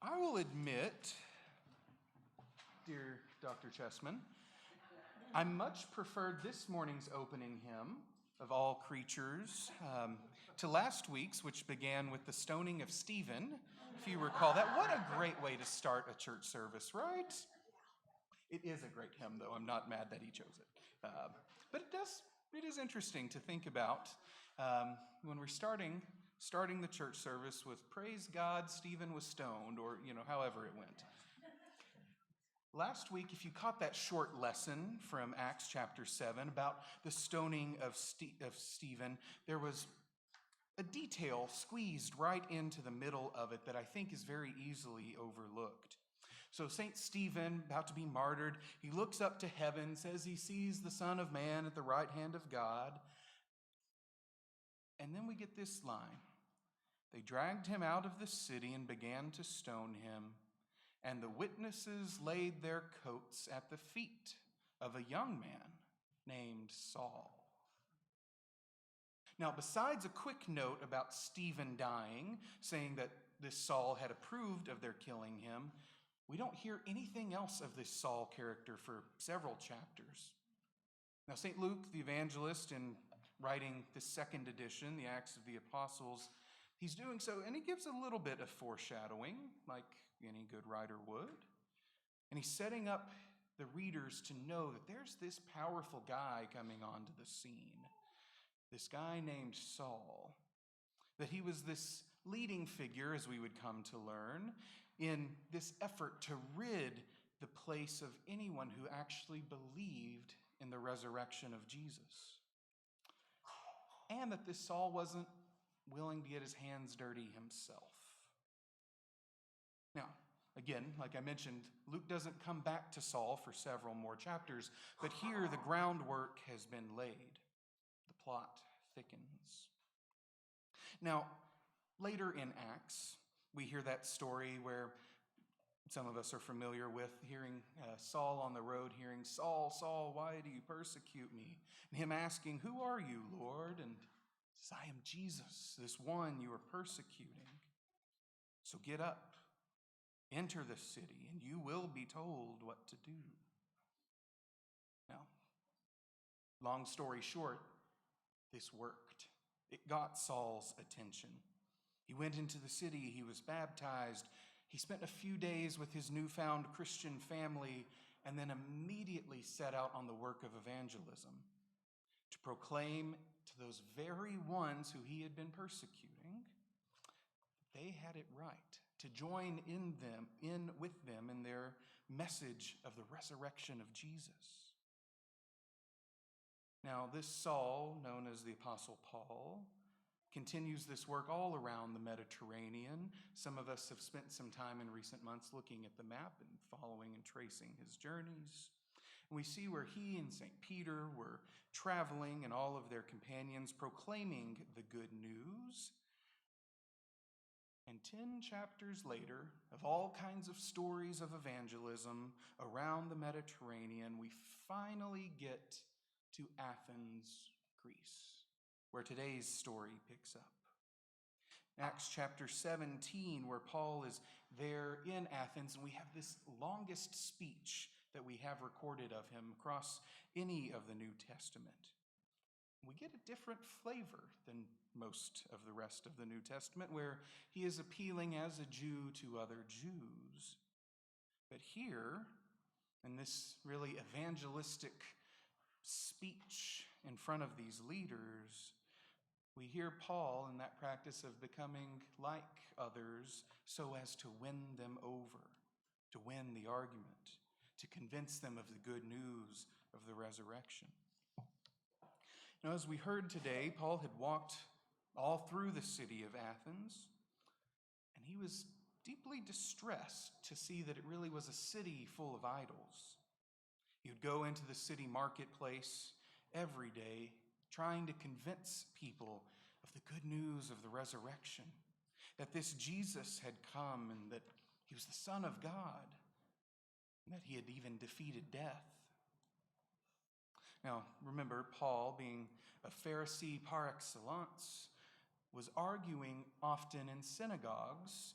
I will admit, dear Dr. Chessman, I much preferred this morning's opening hymn of all creatures to last week's, which began with the stoning of Stephen. If you recall that, what a great way to start a church service, right? It is a great hymn, though. I'm not mad that he chose it. But it is interesting to think about when we're starting the church service with "Praise God, Stephen was stoned," or however it went. Last week, if you caught that short lesson from Acts chapter 7 about the stoning of Stephen, there was a detail squeezed right into the middle of it that I think is very easily overlooked. So St. Stephen, about to be martyred, he looks up to heaven, says he sees the Son of Man at the right hand of God. And then we get this line. They dragged him out of the city and began to stone him. And the witnesses laid their coats at the feet of a young man named Saul. Now, besides a quick note about Stephen dying, saying that this Saul had approved of their killing him, we don't hear anything else of this Saul character for several chapters. Now, St. Luke, the evangelist, in writing the second edition, the Acts of the Apostles, he's doing so, and he gives a little bit of foreshadowing, like any good writer would. And he's setting up the readers to know that there's this powerful guy coming onto the scene, this guy named Saul, that he was this leading figure, as we would come to learn, in this effort to rid the place of anyone who actually believed in the resurrection of Jesus. And that this Saul wasn't willing to get his hands dirty himself. Now, again, like I mentioned, Luke doesn't come back to Saul for several more chapters, but here the groundwork has been laid. The plot thickens. Now, later in Acts, we hear that story where some of us are familiar with hearing Saul on the road, hearing, "Saul, Saul, why do you persecute me?" And him asking, "Who are you, Lord?" And he says, "I am Jesus, this one you are persecuting. So get up, enter the city, and you will be told what to do." Now, long story short, this worked. It got Saul's attention. He went into the city, he was baptized, he spent a few days with his newfound Christian family, and then immediately set out on the work of evangelism to proclaim to those very ones who he had been persecuting they had it right, to join with them in their message of the resurrection of Jesus. Now, this Saul, known as the Apostle Paul, continues this work all around the Mediterranean. Some of us have spent some time in recent months looking at the map and following and tracing his journeys. And we see where he and St. Peter were traveling and all of their companions proclaiming the good news. And 10 chapters later, of all kinds of stories of evangelism around the Mediterranean, we finally get to Athens, Greece, where today's story picks up. Acts chapter 17, where Paul is there in Athens, and we have this longest speech that we have recorded of him across any of the New Testament. We get a different flavor than most of the rest of the New Testament, where he is appealing as a Jew to other Jews. But here, in this really evangelistic speech in front of these leaders, we hear Paul in that practice of becoming like others so as to win them over, to win the argument, to convince them of the good news of the resurrection. Now, as we heard today, Paul had walked all through the city of Athens, and he was deeply distressed to see that it really was a city full of idols. He would go into the city marketplace every day, trying to convince people of the good news of the resurrection, that this Jesus had come and that he was the Son of God, and that he had even defeated death. Now, remember, Paul, being a Pharisee par excellence, was arguing often in synagogues,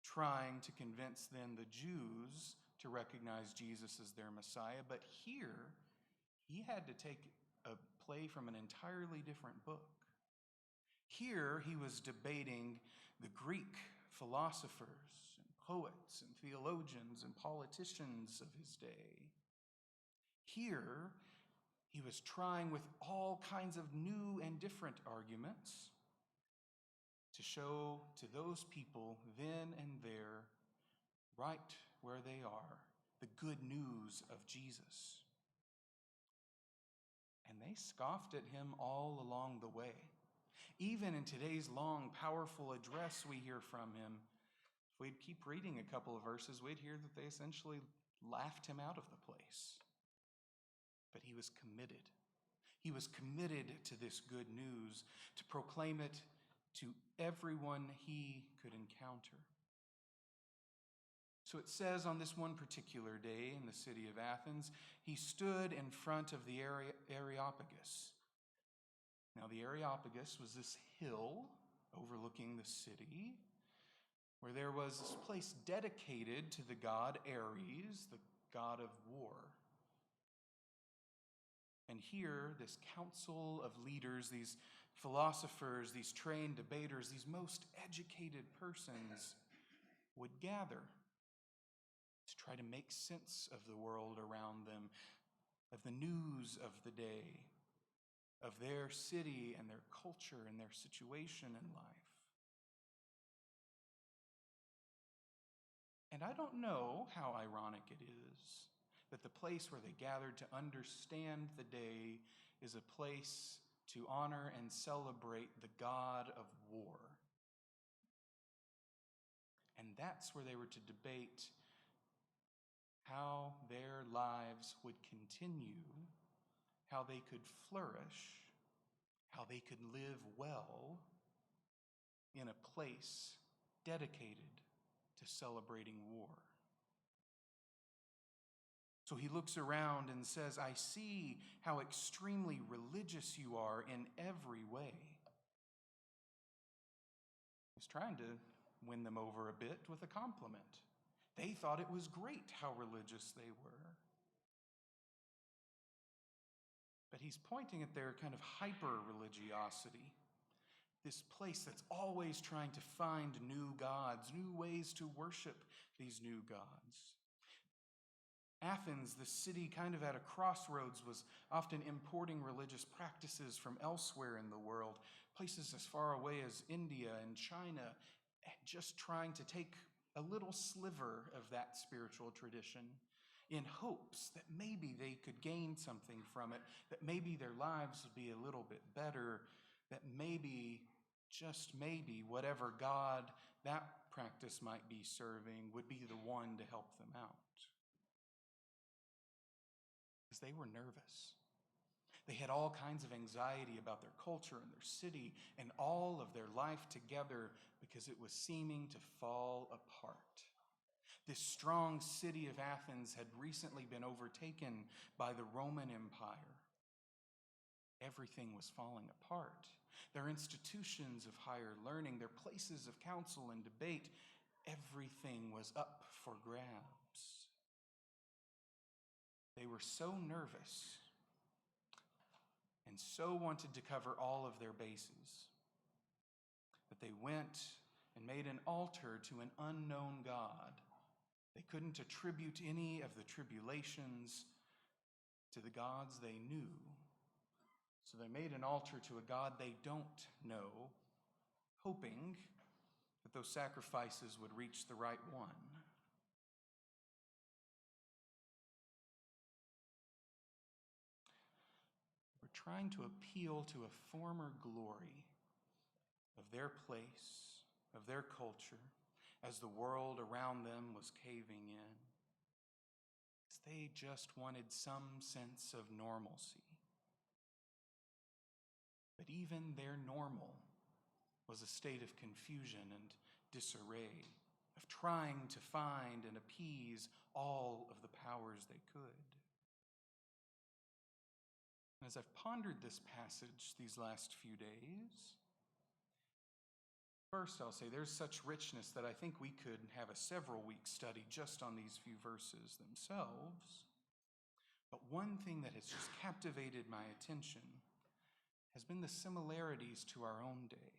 trying to convince then the Jews to recognize Jesus as their Messiah. But here, he had to take a play from an entirely different book. Here, he was debating the Greek philosophers and poets and theologians and politicians of his day. Here, he was trying with all kinds of new and different arguments to show to those people then and there, right where they are, the good news of Jesus. And they scoffed at him all along the way. Even in today's long, powerful address we hear from him, if we'd keep reading a couple of verses, we'd hear that they essentially laughed him out of the place. But he was committed. He was committed to this good news, to proclaim it to everyone he could encounter. So it says on this one particular day in the city of Athens, he stood in front of the Areopagus. Now, the Areopagus was this hill overlooking the city where there was this place dedicated to the god Ares, the god of war. And here, this council of leaders, these philosophers, these trained debaters, these most educated persons would gather to try to make sense of the world around them, of the news of the day, of their city and their culture and their situation in life. And I don't know how ironic it is that the place where they gathered to understand the day is a place to honor and celebrate the god of war. And that's where they were to debate how their lives would continue, how they could flourish, how they could live well in a place dedicated to celebrating war. So he looks around and says, I see how extremely religious you are in every way. He's trying to win them over a bit with a compliment. They thought it was great how religious they were. But he's pointing at their kind of hyper-religiosity, this place that's always trying to find new gods, new ways to worship these new gods. Athens, the city kind of at a crossroads, was often importing religious practices from elsewhere in the world, places as far away as India and China, and just trying to take a little sliver of that spiritual tradition in hopes that maybe they could gain something from it, that maybe their lives would be a little bit better, that maybe, just maybe, whatever God that practice might be serving would be the one to help them out. Because they were nervous. They had all kinds of anxiety about their culture and their city and all of their life together because it was seeming to fall apart. This strong city of Athens had recently been overtaken by the Roman Empire. Everything was falling apart. Their institutions of higher learning, their places of counsel and debate, everything was up for grabs. They were so nervous and so wanted to cover all of their bases that they went and made an altar to an unknown God. They couldn't attribute any of the tribulations to the gods they knew. So they made an altar to a God they don't know, hoping that those sacrifices would reach the right one. We're trying to appeal to a former glory of their place, of their culture, as the world around them was caving in. Because they just wanted some sense of normalcy. But even their normal was a state of confusion and disarray, of trying to find and appease all of the powers they could. And as I've pondered this passage these last few days, First, I'll say there's such richness that I think we could have a several-week study just on these few verses themselves. But one thing that has just captivated my attention has been the similarities to our own day,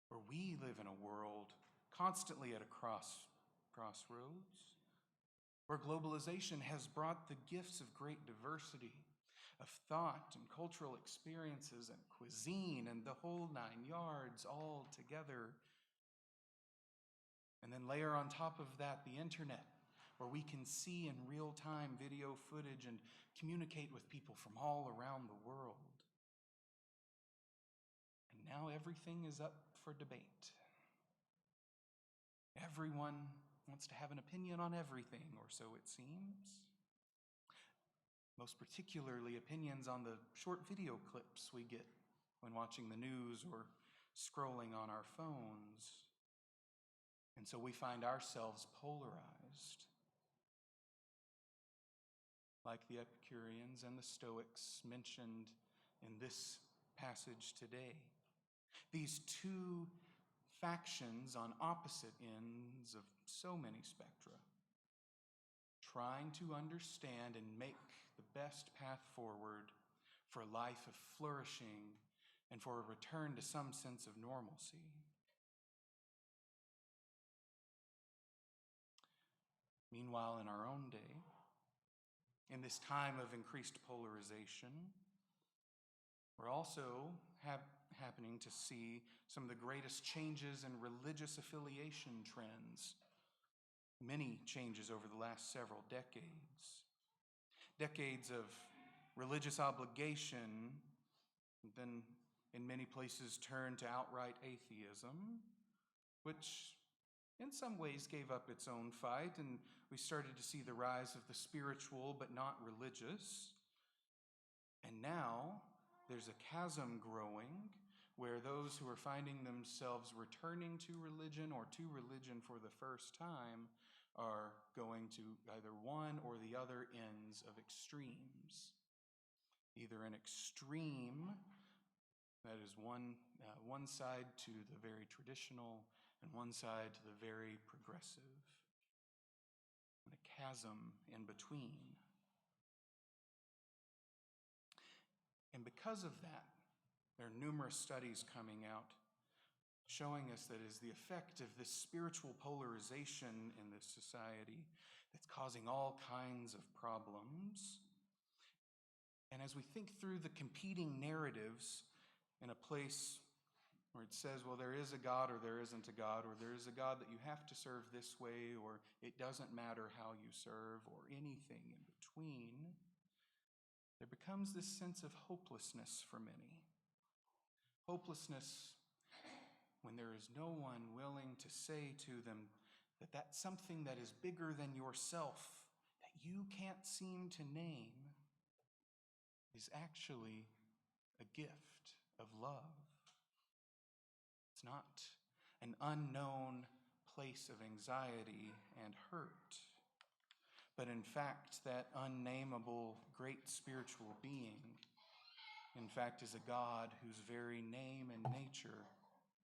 where we live in a world constantly at a crossroads, where globalization has brought the gifts of great diversity, of thought and cultural experiences and cuisine and the whole 9 yards all together. And then layer on top of that the internet, where we can see in real time video footage and communicate with people from all around the world. And now everything is up for debate. Everyone wants to have an opinion on everything, or so it seems. Most particularly opinions on the short video clips we get when watching the news or scrolling on our phones. And so we find ourselves polarized, like the Epicureans and the Stoics mentioned in this passage today. These two factions on opposite ends of so many spectra, trying to understand and make the best path forward for a life of flourishing and for a return to some sense of normalcy. Meanwhile, in our own day, in this time of increased polarization, we're also happening to see some of the greatest changes in religious affiliation trends. Many changes over the last several decades. Decades of religious obligation, then in many places turned to outright atheism, which in some ways gave up its own fight, and we started to see the rise of the spiritual but not religious. And now there's a chasm growing where those who are finding themselves returning to religion or to religion for the first time are going to either one or the other ends of extremes. Either an extreme, that is one side to the very traditional and one side to the very progressive, and a chasm in between. And because of that, there are numerous studies coming out showing us that it is the effect of this spiritual polarization in this society that's causing all kinds of problems. And as we think through the competing narratives in a place where it says, well, there is a God or there isn't a God, or there is a God that you have to serve this way, or it doesn't matter how you serve, or anything in between, there becomes this sense of hopelessness for many. Hopelessness when there is no one willing to say to them that that's something that is bigger than yourself, that you can't seem to name, is actually a gift of love. It's not an unknown place of anxiety and hurt, but in fact, that unnameable great spiritual being, in fact, is a God whose very name and nature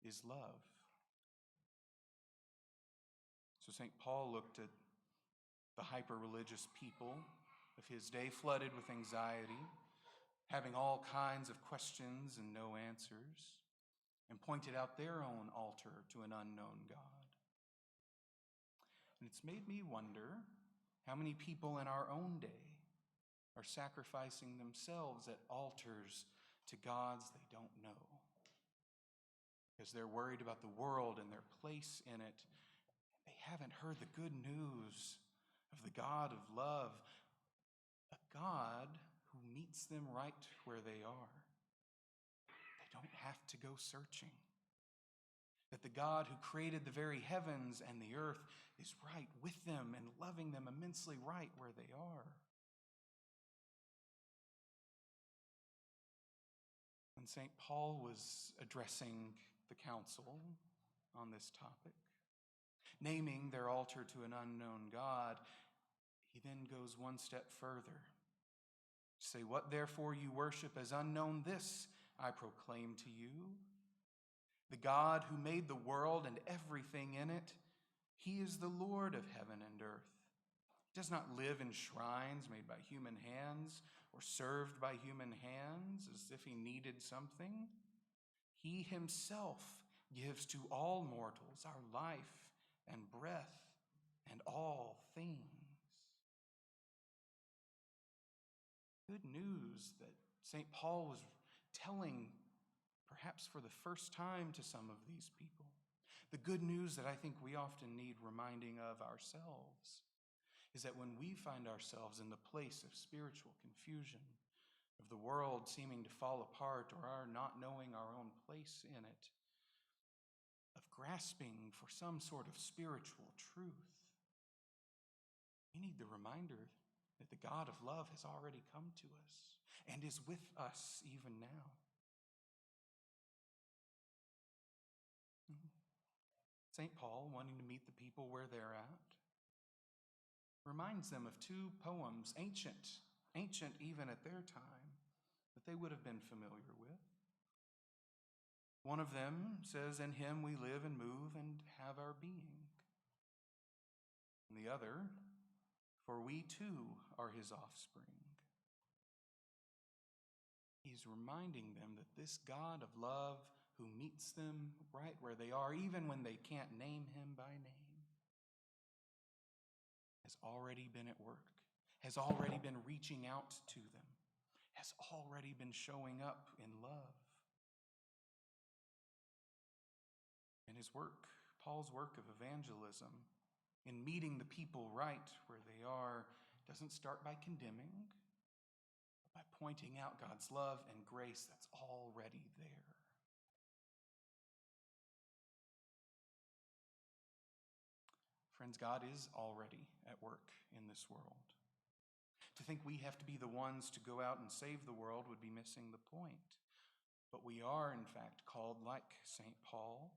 is love. So St. Paul looked at the hyper-religious people of his day, flooded with anxiety, having all kinds of questions and no answers, and pointed out their own altar to an unknown God. And it's made me wonder how many people in our own day are sacrificing themselves at altars to gods they don't know, because they're worried about the world and their place in it. They haven't heard the good news of the God of love, a God who meets them right where they are. They don't have to go searching. That the God who created the very heavens and the earth is right with them and loving them immensely right where they are. When St. Paul was addressing the council on this topic, naming their altar to an unknown God, he then goes one step further. Say, what therefore you worship as unknown, this I proclaim to you, The God who made the world and everything in it, he is the Lord of heaven and earth. He does not live in shrines made by human hands or served by human hands as if he needed something. He himself gives to all mortals our life and breath and all things. Good news that St. Paul was telling perhaps for the first time to some of these people. The good news that I think we often need reminding of ourselves is that when we find ourselves in the place of spiritual confusion, of the world seeming to fall apart or our not knowing our own place in it, of grasping for some sort of spiritual truth, we need the reminder that the God of love has already come to us and is with us even now. St. Paul, wanting to meet the people where they're at, reminds them of two poems, ancient even at their time, that they would have been familiar with. One of them says, "In him we live and move and have our being." And the other, "For we too are his offspring." He's reminding them that this God of love who meets them right where they are, even when they can't name him by name, has already been at work, has already been reaching out to them, has already been showing up in love. And his work, Paul's work of evangelism, in meeting the people right where they are, doesn't start by condemning, but by pointing out God's love and grace that's already there. Friends, God is already at work in this world. To think we have to be the ones to go out and save the world would be missing the point. But we are, in fact, called, like St. Paul,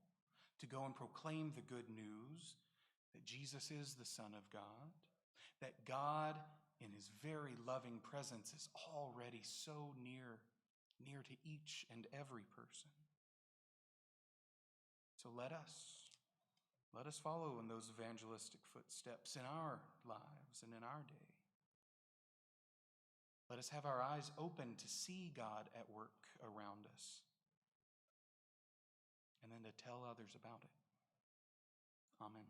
to go and proclaim the good news that Jesus is the Son of God, that God, in his very loving presence, is already so near to each and every person. So let us follow in those evangelistic footsteps in our lives and in our day. Let us have our eyes open to see God at work around us, and then to tell others about it. Amen.